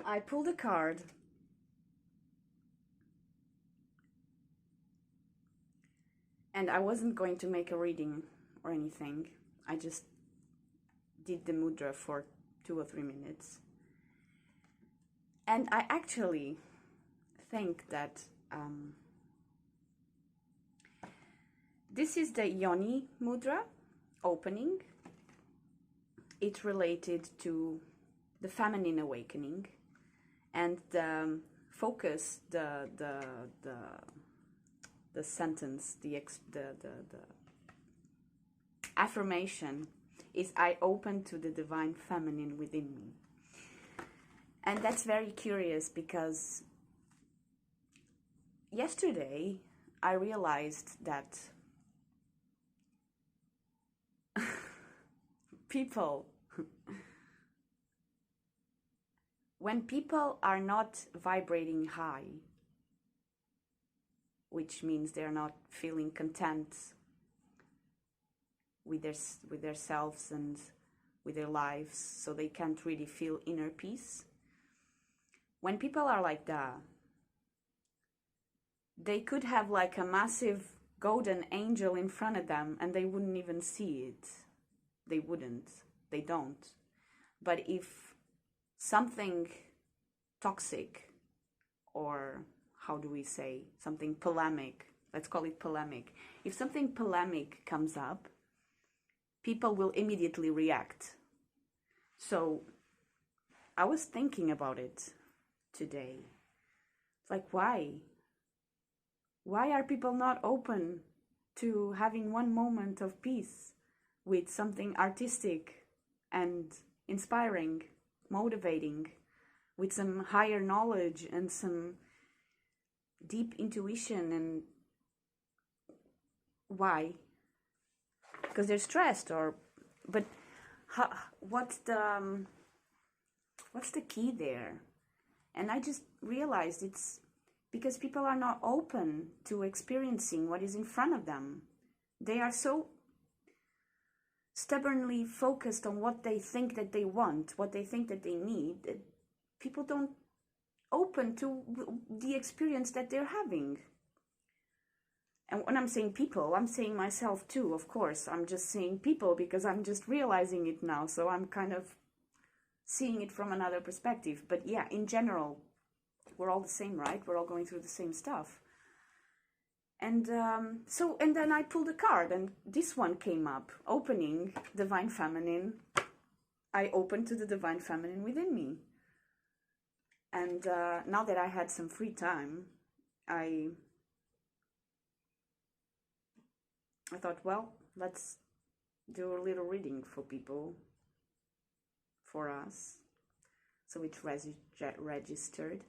I pulled a card and I wasn't going to make a reading or anything. I just did the mudra for 2 or 3 minutes. And I actually think that this is the Yoni mudra opening. It's related to the feminine awakening, and the focus, the sentence, the affirmation is, I open to the divine feminine within me. And that's very curious because yesterday I realized that when people are not vibrating high, which means they're not feeling content with their selves and with their lives, so they can't really feel inner peace. When people are like that, they could have like a massive golden angel in front of them and they wouldn't even see it. They wouldn't. They don't. But if something toxic, or how do we say, something polemic, let's call it polemic. If something polemic comes up, people will immediately react. So I was thinking about it today. It's like, why? Why are people not open to having one moment of peace with something artistic and inspiring, motivating, with some higher knowledge and some deep intuition? And why? Because they're stressed, but what's the key there? And I just realized it's because people are not open to experiencing what is in front of them. They are so stubbornly focused on what they think that they want, what they think that they need, that people don't open to the experience that they're having. And when I'm saying people, I'm saying myself too, of course. I'm just saying people because I'm just realizing it now, so I'm kind of seeing it from another perspective. But yeah, in general, we're all the same, right? We're all going through the same stuff. And and then I pulled a card, and this one came up, opening divine feminine. I opened to the divine feminine within me. And now that I had some free time, I thought, well, let's do a little reading for people, for us. So it's registered.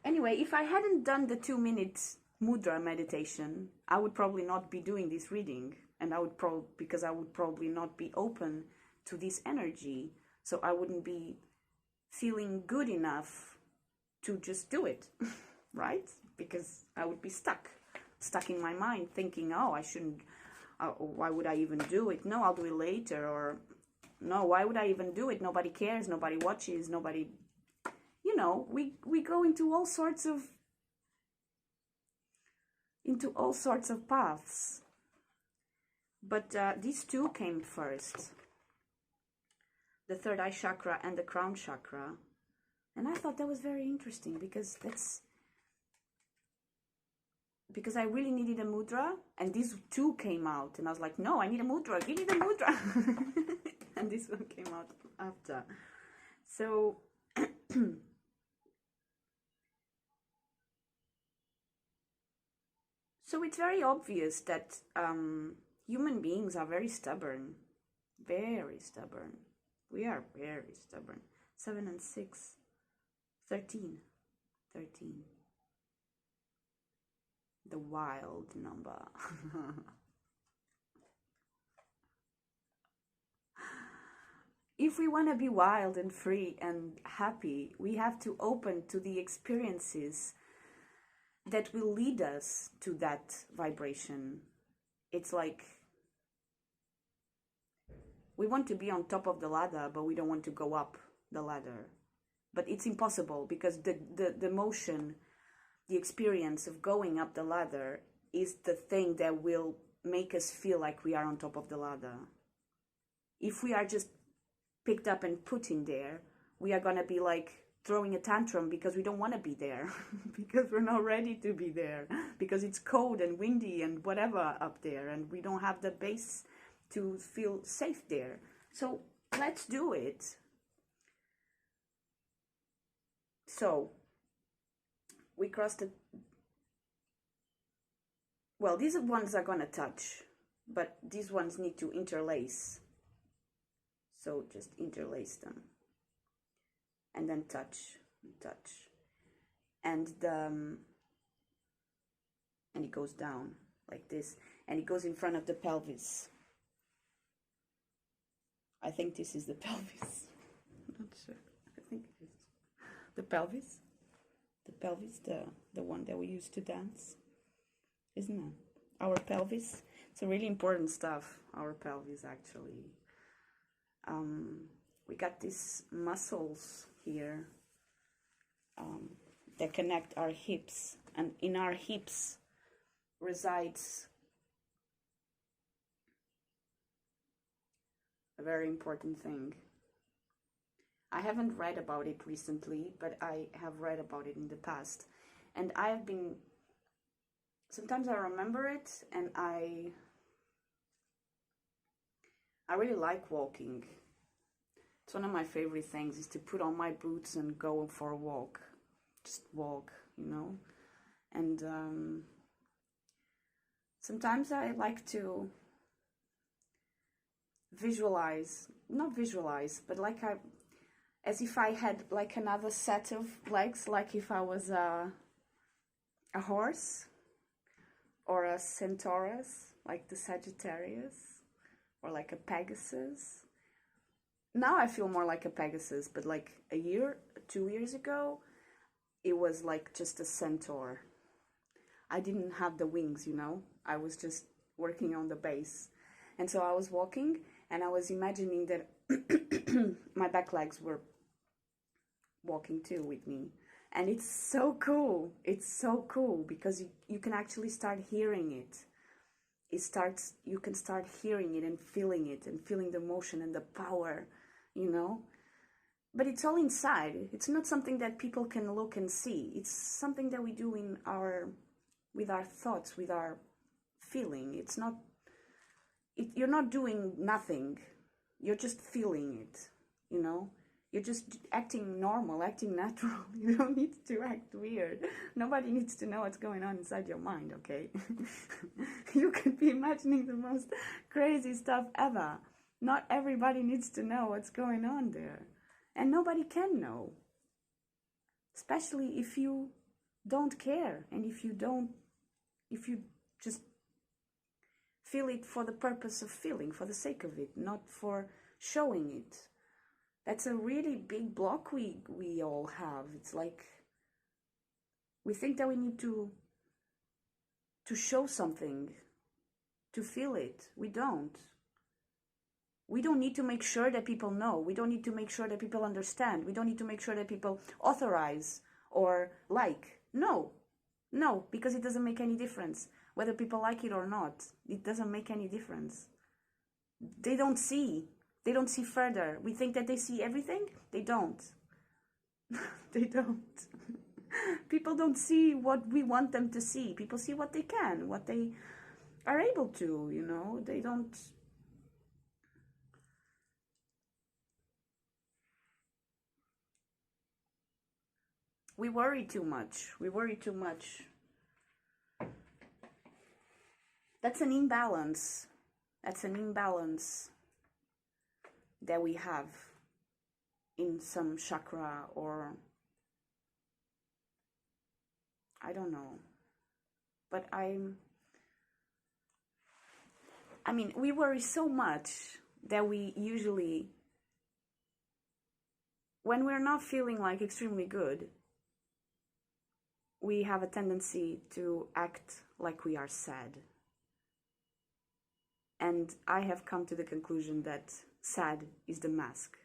Anyway, if I hadn't done the 2-minute mudra meditation, I would probably not be doing this reading, and because I would probably not be open to this energy, so I wouldn't be feeling good enough to just do it, right? Because I would be stuck in my mind, thinking, oh, I shouldn't, why would I even do it? No, I'll do it later. Or no, why would I even do it? Nobody cares, nobody watches, nobody, you know, we go into all sorts of paths. But these two came first, the third eye chakra and the crown chakra. And I thought that was very interesting because I really needed a mudra, and these two came out, and I was like, no, I need a mudra, give me the mudra. And this one came out after. So so it's very obvious that human beings are very stubborn. Very stubborn. We are very stubborn. 7 and 6. 13. The wild number. If we want to be wild and free and happy, we have to open to the experiences that will lead us to that vibration. It's like we want to be on top of the ladder, but we don't want to go up the ladder. But it's impossible because the motion, the experience of going up the ladder is the thing that will make us feel like we are on top of the ladder. If we are just picked up and put in there, we are going to be like throwing a tantrum because we don't want to be there, because we're not ready to be there, because it's cold and windy and whatever up there, and we don't have the base to feel safe there. So let's do it. So we crossed the, well, these ones are gonna touch, but these ones need to interlace. So just interlace them and then touch, and it goes down like this, and it goes in front of the pelvis. I think this is the pelvis. I'm not sure. I think it is the pelvis. The pelvis, the one that we use to dance, isn't it? Our pelvis. It's a really important stuff. Our pelvis, actually. We got these muscles here that connect our hips, and in our hips resides a very important thing. I haven't read about it recently, but I have read about it in the past, and I have been, sometimes I remember it, and I really like walking. It's one of my favorite things, is to put on my boots and go for a walk. Just walk, you know. And sometimes I like to visualize, not visualize, but like as if I had like another set of legs, like if I was a horse or a centaurus, like the Sagittarius, or like a Pegasus. Now I feel more like a Pegasus, but like 2 years ago, it was like just a centaur. I didn't have the wings, you know. I was just working on the base. And so I was walking, and I was imagining that my back legs were walking too with me. And it's so cool. It's so cool because you can actually start hearing it. You can start hearing it and feeling the motion and the power, you know. But it's all inside. It's not something that people can look and see. It's something that we do with our thoughts, with our feeling. It's not, you're not doing nothing. You're just feeling it, you know. You're just acting normal, acting natural. You don't need to act weird. Nobody needs to know what's going on inside your mind, okay? You could be imagining the most crazy stuff ever. Not everybody needs to know what's going on there. And nobody can know. Especially if you don't care, and if you just feel it for the purpose of feeling, for the sake of it, not for showing it. That's a really big block we all have. It's like we think that we need to show something, to feel it. We don't. We don't need to make sure that people know. We don't need to make sure that people understand. We don't need to make sure that people authorize or like. No, because it doesn't make any difference. Whether people like it or not, it doesn't make any difference. They don't see. They don't see further. We think that they see everything. They don't. They don't. People don't see what we want them to see. People see what they can, what they are able to, you know. They don't. We worry too much. We worry too much. That's an imbalance. That's an imbalance that we have in some chakra, or I don't know. But I mean, we worry so much that we usually, when we're not feeling like extremely good, we have a tendency to act like we are sad. And I have come to the conclusion that sad is the mask.